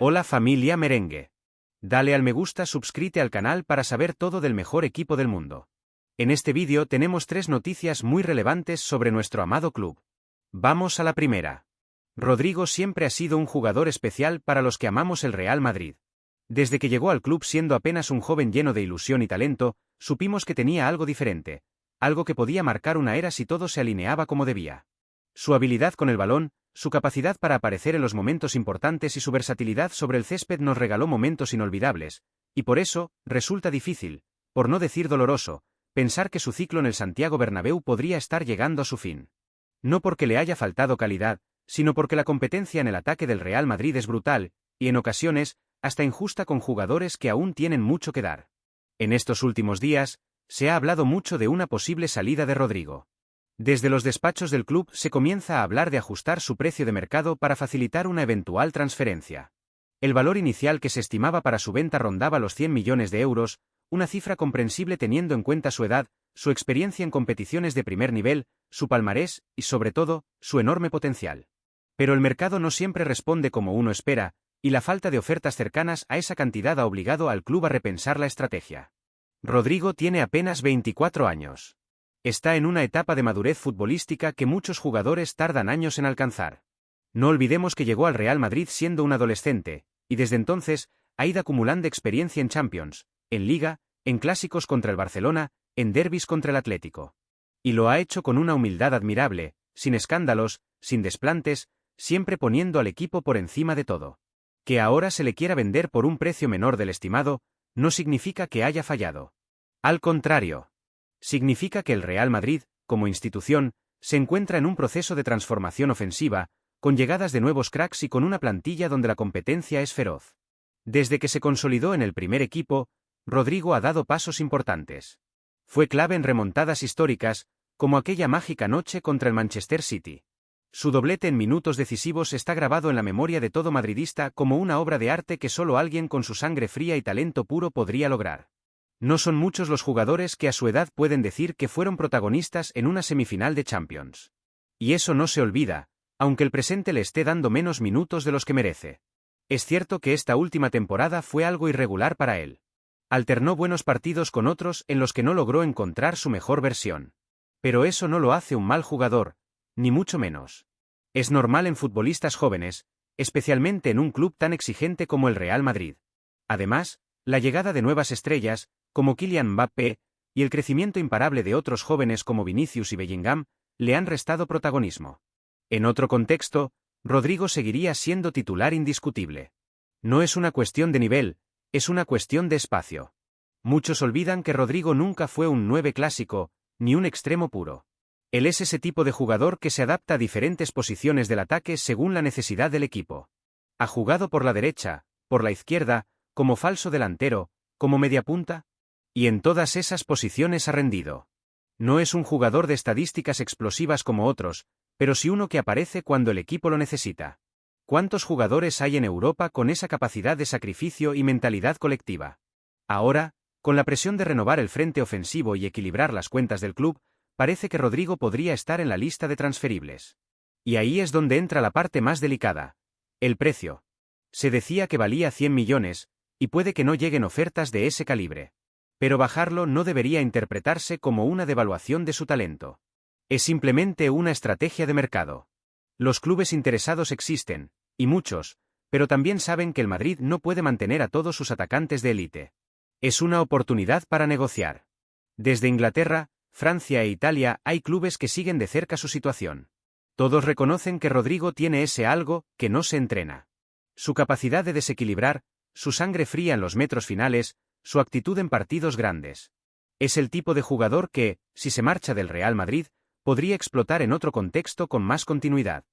Hola familia merengue. Dale al me gusta, suscríbete al canal para saber todo del mejor equipo del mundo. En este vídeo tenemos 3 noticias muy relevantes sobre nuestro amado club. Vamos a la primera. Rodrigo siempre ha sido un jugador especial para los que amamos el Real Madrid. Desde que llegó al club siendo apenas un joven lleno de ilusión y talento, supimos que tenía algo diferente, algo que podía marcar una era si todo se alineaba como debía. Su habilidad con el balón, su capacidad para aparecer en los momentos importantes y su versatilidad sobre el césped nos regaló momentos inolvidables, y por eso, resulta difícil, por no decir doloroso, pensar que su ciclo en el Santiago Bernabéu podría estar llegando a su fin. No porque le haya faltado calidad, sino porque la competencia en el ataque del Real Madrid es brutal, y en ocasiones, hasta injusta con jugadores que aún tienen mucho que dar. En estos últimos días, se ha hablado mucho de una posible salida de Rodrigo. Desde los despachos del club se comienza a hablar de ajustar su precio de mercado para facilitar una eventual transferencia. El valor inicial que se estimaba para su venta rondaba los 100 millones de euros, una cifra comprensible teniendo en cuenta su edad, su experiencia en competiciones de primer nivel, su palmarés y, sobre todo, su enorme potencial. Pero el mercado no siempre responde como uno espera, y la falta de ofertas cercanas a esa cantidad ha obligado al club a repensar la estrategia. Rodrigo tiene apenas 24 años. Está en una etapa de madurez futbolística que muchos jugadores tardan años en alcanzar. No olvidemos que llegó al Real Madrid siendo un adolescente, y desde entonces ha ido acumulando experiencia en Champions, en Liga, en clásicos contra el Barcelona, en derbis contra el Atlético. Y lo ha hecho con una humildad admirable, sin escándalos, sin desplantes, siempre poniendo al equipo por encima de todo. Que ahora se le quiera vender por un precio menor del estimado, no significa que haya fallado. Al contrario. Significa que el Real Madrid, como institución, se encuentra en un proceso de transformación ofensiva, con llegadas de nuevos cracks y con una plantilla donde la competencia es feroz. Desde que se consolidó en el primer equipo, Rodrigo ha dado pasos importantes. Fue clave en remontadas históricas, como aquella mágica noche contra el Manchester City. Su doblete en minutos decisivos está grabado en la memoria de todo madridista como una obra de arte que solo alguien con su sangre fría y talento puro podría lograr. No son muchos los jugadores que a su edad pueden decir que fueron protagonistas en una semifinal de Champions. Y eso no se olvida, aunque el presente le esté dando menos minutos de los que merece. Es cierto que esta última temporada fue algo irregular para él. Alternó buenos partidos con otros en los que no logró encontrar su mejor versión. Pero eso no lo hace un mal jugador, ni mucho menos. Es normal en futbolistas jóvenes, especialmente en un club tan exigente como el Real Madrid. Además, la llegada de nuevas estrellas, como Kylian Mbappé, y el crecimiento imparable de otros jóvenes como Vinicius y Bellingham, le han restado protagonismo. En otro contexto, Rodrigo seguiría siendo titular indiscutible. No es una cuestión de nivel, es una cuestión de espacio. Muchos olvidan que Rodrigo nunca fue un 9 clásico, ni un extremo puro. Él es ese tipo de jugador que se adapta a diferentes posiciones del ataque según la necesidad del equipo. Ha jugado por la derecha, por la izquierda, como falso delantero, como mediapunta, y en todas esas posiciones ha rendido. No es un jugador de estadísticas explosivas como otros, pero sí uno que aparece cuando el equipo lo necesita. ¿Cuántos jugadores hay en Europa con esa capacidad de sacrificio y mentalidad colectiva? Ahora, con la presión de renovar el frente ofensivo y equilibrar las cuentas del club, parece que Rodrigo podría estar en la lista de transferibles. Y ahí es donde entra la parte más delicada: el precio. Se decía que valía 100 millones, y puede que no lleguen ofertas de ese calibre. Pero bajarlo no debería interpretarse como una devaluación de su talento. Es simplemente una estrategia de mercado. Los clubes interesados existen, y muchos, pero también saben que el Madrid no puede mantener a todos sus atacantes de élite. Es una oportunidad para negociar. Desde Inglaterra, Francia e Italia hay clubes que siguen de cerca su situación. Todos reconocen que Rodrigo tiene ese algo que no se entrena. Su capacidad de desequilibrar, su sangre fría en los metros finales, su actitud en partidos grandes. Es el tipo de jugador que, si se marcha del Real Madrid, podría explotar en otro contexto con más continuidad.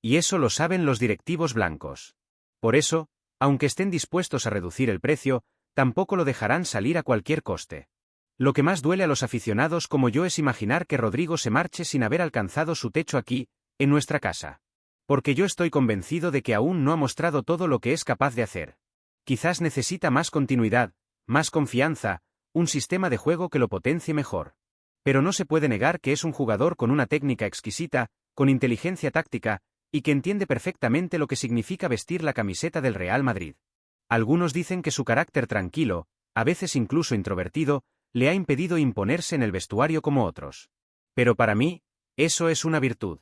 Y eso lo saben los directivos blancos. Por eso, aunque estén dispuestos a reducir el precio, tampoco lo dejarán salir a cualquier coste. Lo que más duele a los aficionados como yo es imaginar que Rodrigo se marche sin haber alcanzado su techo aquí, en nuestra casa. Porque yo estoy convencido de que aún no ha mostrado todo lo que es capaz de hacer. Quizás necesita más continuidad, más confianza, un sistema de juego que lo potencie mejor. Pero no se puede negar que es un jugador con una técnica exquisita, con inteligencia táctica, y que entiende perfectamente lo que significa vestir la camiseta del Real Madrid. Algunos dicen que su carácter tranquilo, a veces incluso introvertido, le ha impedido imponerse en el vestuario como otros. Pero para mí, eso es una virtud.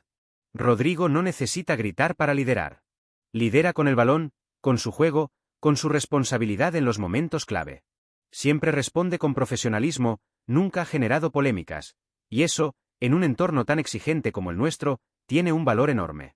Rodrigo no necesita gritar para liderar. Lidera con el balón, con su juego, con su responsabilidad en los momentos clave. Siempre responde con profesionalismo, nunca ha generado polémicas, y eso, en un entorno tan exigente como el nuestro, tiene un valor enorme.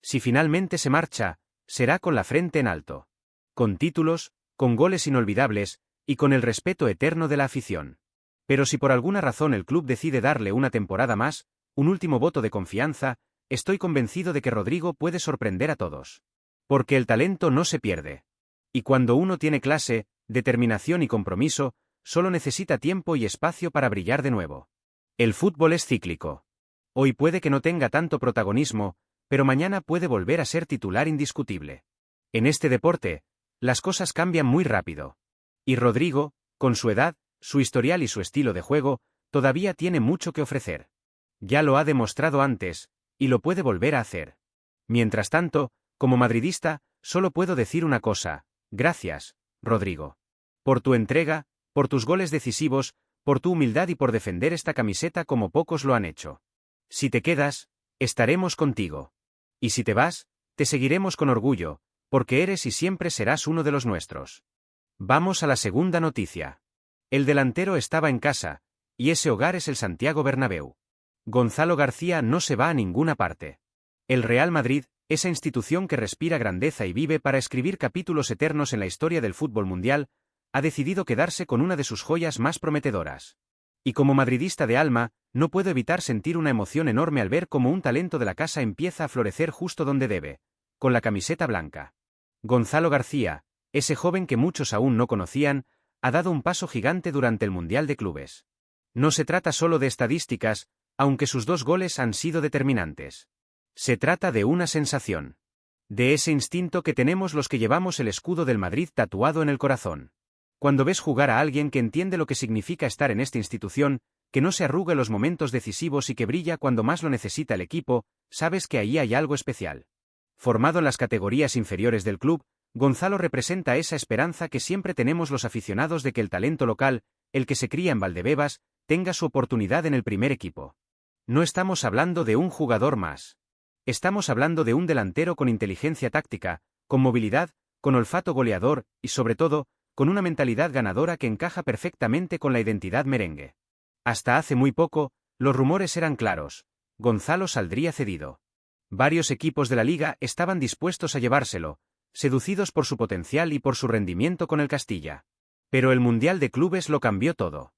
Si finalmente se marcha, será con la frente en alto. Con títulos, con goles inolvidables, y con el respeto eterno de la afición. Pero si por alguna razón el club decide darle una temporada más, un último voto de confianza, estoy convencido de que Rodrigo puede sorprender a todos. Porque el talento no se pierde. Y cuando uno tiene clase, determinación y compromiso, solo necesita tiempo y espacio para brillar de nuevo. El fútbol es cíclico. Hoy puede que no tenga tanto protagonismo, pero mañana puede volver a ser titular indiscutible. En este deporte, las cosas cambian muy rápido. Y Rodrigo, con su edad, su historial y su estilo de juego, todavía tiene mucho que ofrecer. Ya lo ha demostrado antes, y lo puede volver a hacer. Mientras tanto, como madridista, solo puedo decir una cosa: gracias, Rodrigo. Por tu entrega, por tus goles decisivos, por tu humildad y por defender esta camiseta como pocos lo han hecho. Si te quedas, estaremos contigo. Y si te vas, te seguiremos con orgullo, porque eres y siempre serás uno de los nuestros. Vamos a la segunda noticia. El delantero estaba en casa, y ese hogar es el Santiago Bernabéu. Gonzalo García no se va a ninguna parte. El Real Madrid, esa institución que respira grandeza y vive para escribir capítulos eternos en la historia del fútbol mundial, ha decidido quedarse con una de sus joyas más prometedoras. Y como madridista de alma, no puedo evitar sentir una emoción enorme al ver cómo un talento de la casa empieza a florecer justo donde debe, con la camiseta blanca. Gonzalo García, ese joven que muchos aún no conocían, ha dado un paso gigante durante el Mundial de Clubes. No se trata solo de estadísticas, aunque sus 2 goles han sido determinantes. Se trata de una sensación. De ese instinto que tenemos los que llevamos el escudo del Madrid tatuado en el corazón. Cuando ves jugar a alguien que entiende lo que significa estar en esta institución, que no se arruga en los momentos decisivos y que brilla cuando más lo necesita el equipo, sabes que ahí hay algo especial. Formado en las categorías inferiores del club, Gonzalo representa esa esperanza que siempre tenemos los aficionados de que el talento local, el que se cría en Valdebebas, tenga su oportunidad en el primer equipo. No estamos hablando de un jugador más. Estamos hablando de un delantero con inteligencia táctica, con movilidad, con olfato goleador y, sobre todo, con una mentalidad ganadora que encaja perfectamente con la identidad merengue. Hasta hace muy poco, los rumores eran claros: Gonzalo saldría cedido. Varios equipos de la liga estaban dispuestos a llevárselo, seducidos por su potencial y por su rendimiento con el Castilla. Pero el Mundial de Clubes lo cambió todo.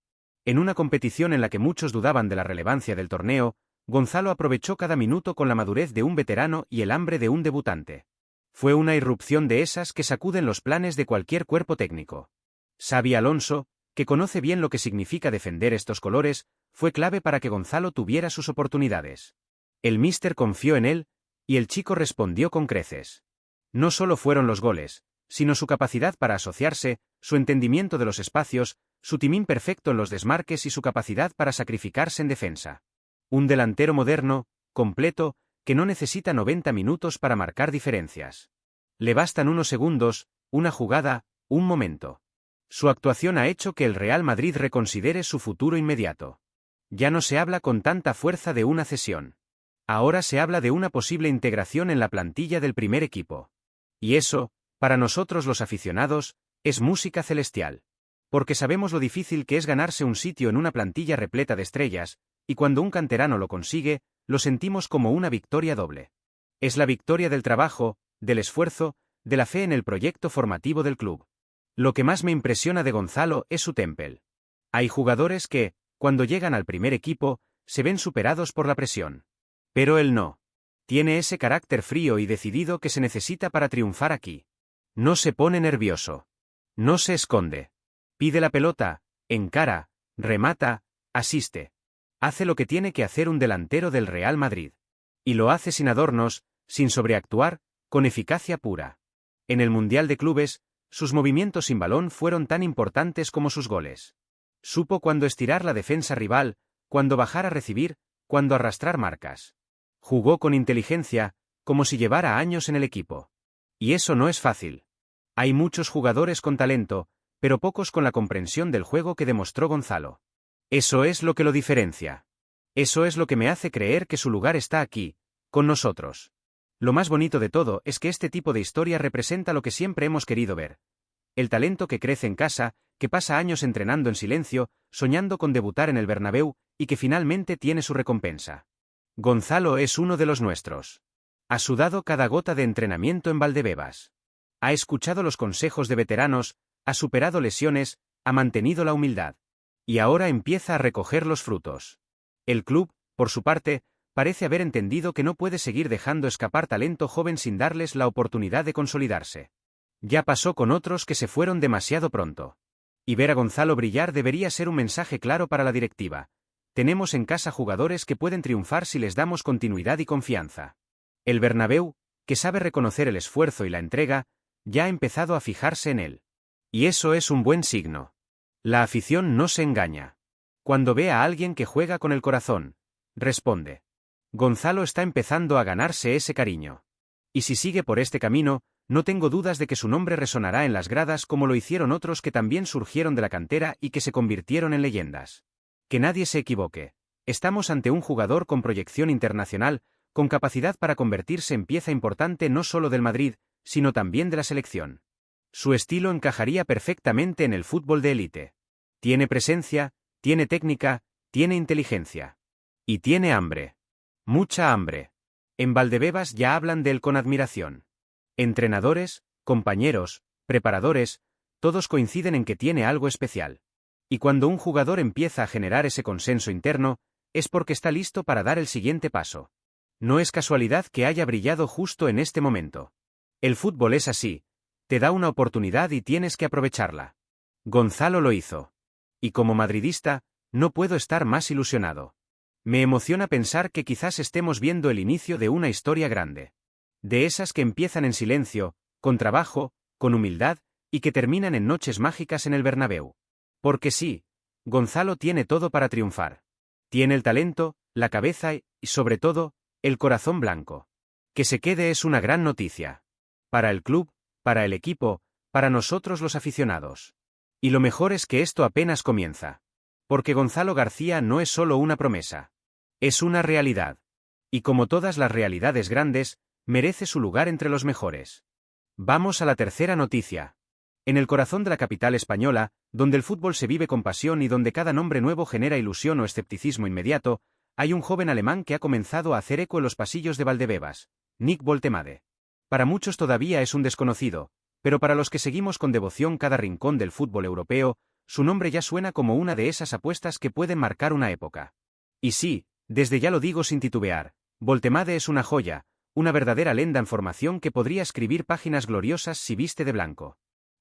En una competición en la que muchos dudaban de la relevancia del torneo, Gonzalo aprovechó cada minuto con la madurez de un veterano y el hambre de un debutante. Fue una irrupción de esas que sacuden los planes de cualquier cuerpo técnico. Xabi Alonso, que conoce bien lo que significa defender estos colores, fue clave para que Gonzalo tuviera sus oportunidades. El míster confió en él, y el chico respondió con creces. No solo fueron los goles, sino su capacidad para asociarse, su entendimiento de los espacios, su timing perfecto en los desmarques y su capacidad para sacrificarse en defensa. Un delantero moderno, completo, que no necesita 90 minutos para marcar diferencias. Le bastan unos segundos, una jugada, un momento. Su actuación ha hecho que el Real Madrid reconsidere su futuro inmediato. Ya no se habla con tanta fuerza de una cesión. Ahora se habla de una posible integración en la plantilla del primer equipo. Y eso, para nosotros los aficionados, es música celestial. Porque sabemos lo difícil que es ganarse un sitio en una plantilla repleta de estrellas, y cuando un canterano lo consigue, lo sentimos como una victoria doble. Es la victoria del trabajo, del esfuerzo, de la fe en el proyecto formativo del club. Lo que más me impresiona de Gonzalo es su temple. Hay jugadores que, cuando llegan al primer equipo, se ven superados por la presión. Pero él no. Tiene ese carácter frío y decidido que se necesita para triunfar aquí. No se pone nervioso. No se esconde. Pide la pelota, encara, remata, asiste. Hace lo que tiene que hacer un delantero del Real Madrid. Y lo hace sin adornos, sin sobreactuar, con eficacia pura. En el Mundial de Clubes, sus movimientos sin balón fueron tan importantes como sus goles. Supo cuándo estirar la defensa rival, cuándo bajar a recibir, cuándo arrastrar marcas. Jugó con inteligencia, como si llevara años en el equipo. Y eso no es fácil. Hay muchos jugadores con talento, pero pocos con la comprensión del juego que demostró Gonzalo. Eso es lo que lo diferencia. Eso es lo que me hace creer que su lugar está aquí, con nosotros. Lo más bonito de todo es que este tipo de historia representa lo que siempre hemos querido ver. El talento que crece en casa, que pasa años entrenando en silencio, soñando con debutar en el Bernabéu, y que finalmente tiene su recompensa. Gonzalo es uno de los nuestros. Ha sudado cada gota de entrenamiento en Valdebebas. Ha escuchado los consejos de veteranos, ha superado lesiones, ha mantenido la humildad. Y ahora empieza a recoger los frutos. El club, por su parte, parece haber entendido que no puede seguir dejando escapar talento joven sin darles la oportunidad de consolidarse. Ya pasó con otros que se fueron demasiado pronto. Y ver a Gonzalo brillar debería ser un mensaje claro para la directiva. Tenemos en casa jugadores que pueden triunfar si les damos continuidad y confianza. El Bernabéu, que sabe reconocer el esfuerzo y la entrega, ya ha empezado a fijarse en él. Y eso es un buen signo. La afición no se engaña. Cuando ve a alguien que juega con el corazón, responde. Gonzalo está empezando a ganarse ese cariño. Y si sigue por este camino, no tengo dudas de que su nombre resonará en las gradas como lo hicieron otros que también surgieron de la cantera y que se convirtieron en leyendas. Que nadie se equivoque. Estamos ante un jugador con proyección internacional, con capacidad para convertirse en pieza importante no solo del Madrid, sino también de la selección. Su estilo encajaría perfectamente en el fútbol de élite. Tiene presencia, tiene técnica, tiene inteligencia. Y tiene hambre. Mucha hambre. En Valdebebas ya hablan de él con admiración. Entrenadores, compañeros, preparadores, todos coinciden en que tiene algo especial. Y cuando un jugador empieza a generar ese consenso interno, es porque está listo para dar el siguiente paso. No es casualidad que haya brillado justo en este momento. El fútbol es así, te da una oportunidad y tienes que aprovecharla. Gonzalo lo hizo. Y como madridista, no puedo estar más ilusionado. Me emociona pensar que quizás estemos viendo el inicio de una historia grande. De esas que empiezan en silencio, con trabajo, con humildad, y que terminan en noches mágicas en el Bernabéu. Porque sí, Gonzalo tiene todo para triunfar. Tiene el talento, la cabeza y, sobre todo, el corazón blanco. Que se quede es una gran noticia. Para el club, para el equipo, para nosotros los aficionados. Y lo mejor es que esto apenas comienza. Porque Gonzalo García no es solo una promesa. Es una realidad. Y como todas las realidades grandes, merece su lugar entre los mejores. Vamos a la tercera noticia. En el corazón de la capital española, donde el fútbol se vive con pasión y donde cada nombre nuevo genera ilusión o escepticismo inmediato, hay un joven alemán que ha comenzado a hacer eco en los pasillos de Valdebebas, Nick Woltemade. Para muchos todavía es un desconocido, pero para los que seguimos con devoción cada rincón del fútbol europeo, su nombre ya suena como una de esas apuestas que pueden marcar una época. Y sí, desde ya lo digo sin titubear, Woltemade es una joya, una verdadera lenda en formación que podría escribir páginas gloriosas si viste de blanco.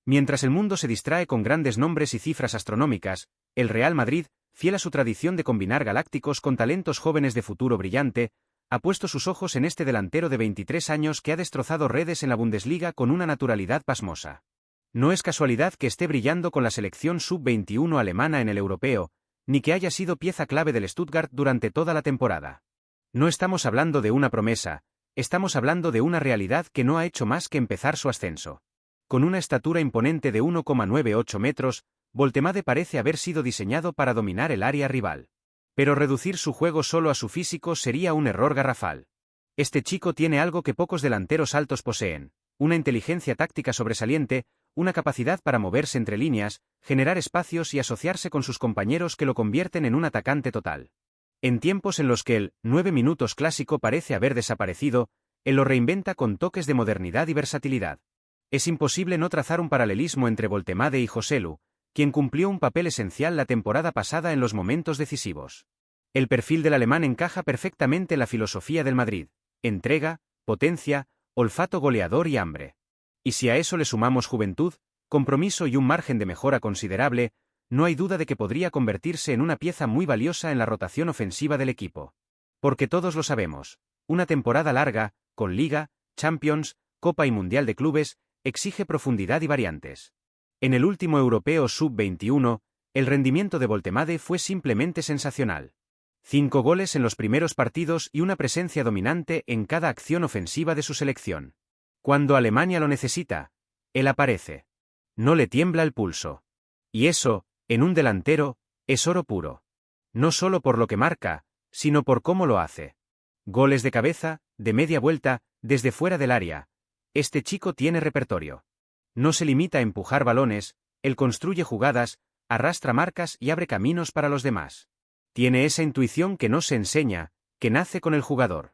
Mientras el mundo se distrae con grandes nombres y cifras astronómicas, el Real Madrid, fiel a su tradición de combinar galácticos con talentos jóvenes de futuro brillante, ha puesto sus ojos en este delantero de 23 años que ha destrozado redes en la Bundesliga con una naturalidad pasmosa. No es casualidad que esté brillando con la selección sub-21 alemana en el europeo, ni que haya sido pieza clave del Stuttgart durante toda la temporada. No estamos hablando de una promesa, estamos hablando de una realidad que no ha hecho más que empezar su ascenso. Con una estatura imponente de 1,98 metros, Woltemade parece haber sido diseñado para dominar el área rival. Pero reducir su juego solo a su físico sería un error garrafal. Este chico tiene algo que pocos delanteros altos poseen, una inteligencia táctica sobresaliente, una capacidad para moverse entre líneas, generar espacios y asociarse con sus compañeros que lo convierten en un atacante total. En tiempos en los que el 9 minutos clásico parece haber desaparecido, él lo reinventa con toques de modernidad y versatilidad. Es imposible no trazar un paralelismo entre Woltemade y Joselu, quien cumplió un papel esencial la temporada pasada en los momentos decisivos. El perfil del alemán encaja perfectamente en la filosofía del Madrid: entrega, potencia, olfato goleador y hambre. Y si a eso le sumamos juventud, compromiso y un margen de mejora considerable, no hay duda de que podría convertirse en una pieza muy valiosa en la rotación ofensiva del equipo. Porque todos lo sabemos, una temporada larga, con Liga, Champions, Copa y Mundial de Clubes, exige profundidad y variantes. En el último europeo sub-21, el rendimiento de Woltemade fue simplemente sensacional. 5 goles en los primeros partidos y una presencia dominante en cada acción ofensiva de su selección. Cuando Alemania lo necesita, él aparece. No le tiembla el pulso. Y eso, en un delantero, es oro puro. No solo por lo que marca, sino por cómo lo hace. Goles de cabeza, de media vuelta, desde fuera del área. Este chico tiene repertorio. No se limita a empujar balones, él construye jugadas, arrastra marcas y abre caminos para los demás. Tiene esa intuición que no se enseña, que nace con el jugador.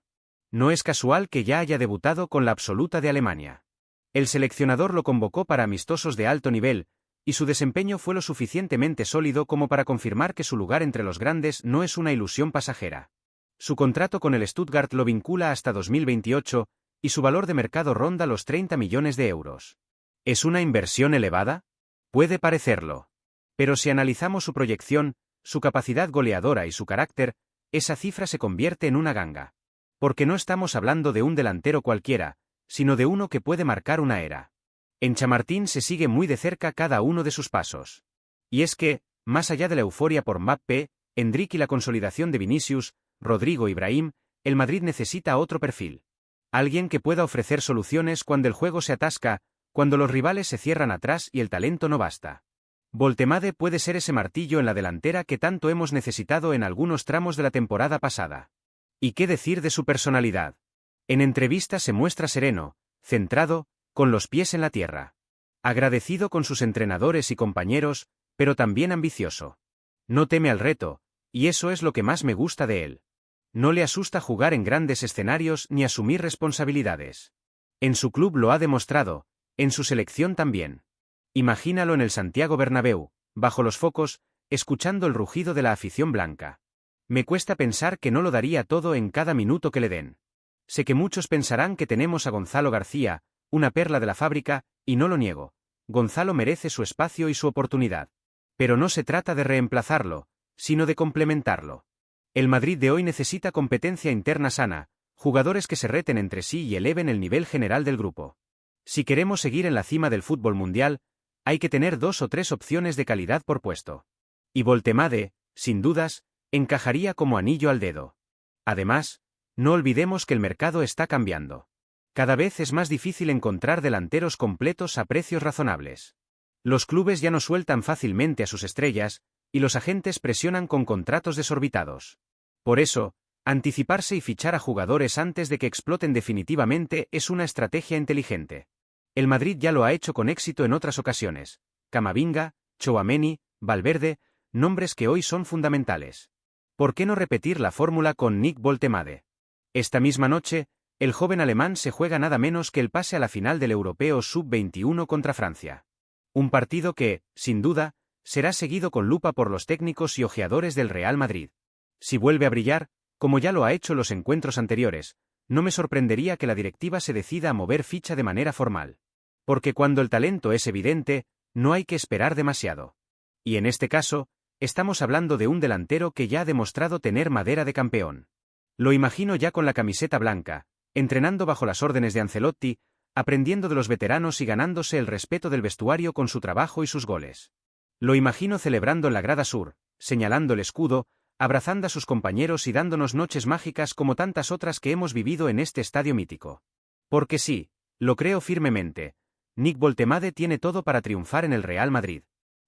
No es casual que ya haya debutado con la absoluta de Alemania. El seleccionador lo convocó para amistosos de alto nivel, y su desempeño fue lo suficientemente sólido como para confirmar que su lugar entre los grandes no es una ilusión pasajera. Su contrato con el Stuttgart lo vincula hasta 2028, y su valor de mercado ronda los 30 millones de euros. ¿Es una inversión elevada? Puede parecerlo. Pero si analizamos su proyección, su capacidad goleadora y su carácter, esa cifra se convierte en una ganga. Porque no estamos hablando de un delantero cualquiera, sino de uno que puede marcar una era. En Chamartín se sigue muy de cerca cada uno de sus pasos. Y es que, más allá de la euforia por Mbappé, Endrick y la consolidación de Vinicius, Rodrigo y Brahim, el Madrid necesita otro perfil. Alguien que pueda ofrecer soluciones cuando el juego se atasca, cuando los rivales se cierran atrás y el talento no basta. Voltemade puede ser ese martillo en la delantera que tanto hemos necesitado en algunos tramos de la temporada pasada. ¿Y qué decir de su personalidad? En entrevistas se muestra sereno, centrado, con los pies en la tierra. Agradecido con sus entrenadores y compañeros, pero también ambicioso. No teme al reto, y eso es lo que más me gusta de él. No le asusta jugar en grandes escenarios ni asumir responsabilidades. En su club lo ha demostrado, en su selección también. Imagínalo en el Santiago Bernabéu, bajo los focos, escuchando el rugido de la afición blanca. Me cuesta pensar que no lo daría todo en cada minuto que le den. Sé que muchos pensarán que tenemos a Gonzalo García, una perla de la fábrica, y no lo niego. Gonzalo merece su espacio y su oportunidad. Pero no se trata de reemplazarlo, sino de complementarlo. El Madrid de hoy necesita competencia interna sana, jugadores que se reten entre sí y eleven el nivel general del grupo. Si queremos seguir en la cima del fútbol mundial, hay que tener 2 o 3 opciones de calidad por puesto. Y Voltemade, sin dudas, encajaría como anillo al dedo. Además, no olvidemos que el mercado está cambiando. Cada vez es más difícil encontrar delanteros completos a precios razonables. Los clubes ya no sueltan fácilmente a sus estrellas, y los agentes presionan con contratos desorbitados. Por eso, anticiparse y fichar a jugadores antes de que exploten definitivamente es una estrategia inteligente. El Madrid ya lo ha hecho con éxito en otras ocasiones. Camavinga, Tchouaméni, Valverde, nombres que hoy son fundamentales. ¿Por qué no repetir la fórmula con Nick Voltemade? Esta misma noche, el joven alemán se juega nada menos que el pase a la final del Europeo Sub-21 contra Francia. Un partido que, sin duda, será seguido con lupa por los técnicos y ojeadores del Real Madrid. Si vuelve a brillar, como ya lo ha hecho en los encuentros anteriores, no me sorprendería que la directiva se decida a mover ficha de manera formal. Porque cuando el talento es evidente, no hay que esperar demasiado. Y en este caso, estamos hablando de un delantero que ya ha demostrado tener madera de campeón. Lo imagino ya con la camiseta blanca, entrenando bajo las órdenes de Ancelotti, aprendiendo de los veteranos y ganándose el respeto del vestuario con su trabajo y sus goles. Lo imagino celebrando en la grada sur, señalando el escudo, abrazando a sus compañeros y dándonos noches mágicas como tantas otras que hemos vivido en este estadio mítico. Porque sí, lo creo firmemente, Nick Voltemade tiene todo para triunfar en el Real Madrid.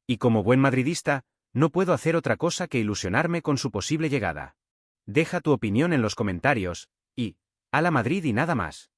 Y como buen madridista, no puedo hacer otra cosa que ilusionarme con su posible llegada. Deja tu opinión en los comentarios, y ¡Hala Madrid y nada más!